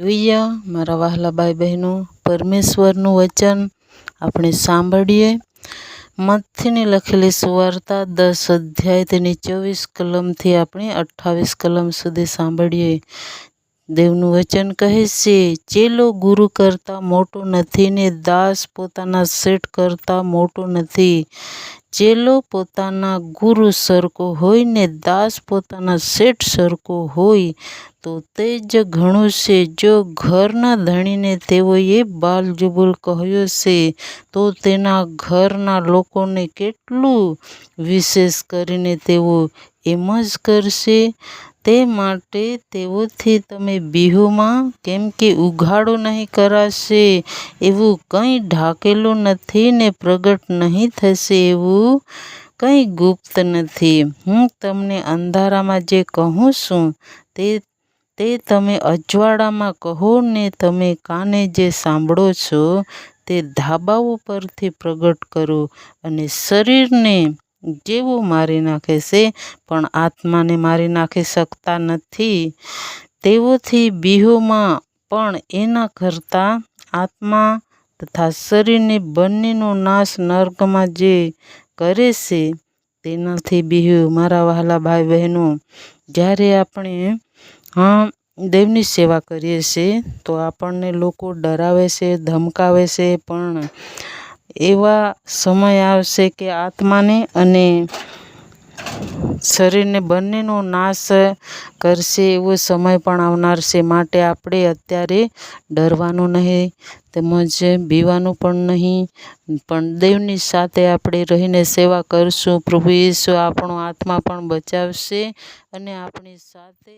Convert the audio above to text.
પ્રિય મારા વહાલા ભાઈ બહેનો, પરમેશ્વરનું વચન આપણે સાંભળીએ. મત્થીની લખેલી સુવાર્તા 10 અધ્યાય તેની 24 કલમથી આપણે 28 કલમ સુધી સાંભળીએ. દેવનું વચન કહે છે, ચેલો ગુરુ કરતાં મોટો નથી ને દાસ પોતાના શેઠ કરતાં મોટો નથી. ચેલો પોતાના ગુરુ સરખો હોય ને દાસ પોતાના શેઠ સરખો હોય તો તે જ ઘણું છે. જો ઘરના ધણીને તેઓએ બાલજુબુલ કહ્યો છે તો તેના ઘરના લોકોને કેટલું વિશેષ કરીને તેઓ એમ જ કરશે. તે માટે તેઓથી તમે બીહોમાં, કેમ કે ઉઘાડો નહીં કરાશે એવું કંઈ ઢાંકેલું નથી ને પ્રગટ નહીં થશે એવું કંઈ ગુપ્ત નથી. હું તમને અંધારામાં જે કહું છું તે તમે અજવાળામાં કહો ને તમે કાને જે સાંભળો છો તે ધાબાઓ પરથી પ્રગટ કરો. અને શરીરને જેવો મારી નાખે છે પણ આત્માને મારી નાખી શકતા નથી, તેઓથી બીહોમાં પણ એના કરતાં આત્મા તથા શરીરને બંનેનો નાશ નર્કમાં જે કરે છે તેનાથી બીહો. મારા વહાલા ભાઈ બહેનો, જ્યારે આપણે દેવની સેવા કરીએ છીએ તો આપણને લોકો ડરાવે છે, ધમકાવે છે, પણ એવા સમય આવશે કે આત્માને અને શરીરને બંનેનો નાશ કરશે એવો સમય પણ આવનાર છે. માટે આપણે અત્યારે ડરવાનું નહીં તેમજ બીવાનું પણ નહીં, પણ દેવની સાથે આપણે રહીને સેવા કરશું. પ્રભુ ઈસુ આપણો આત્મા પણ બચાવશે અને આપણી સાથે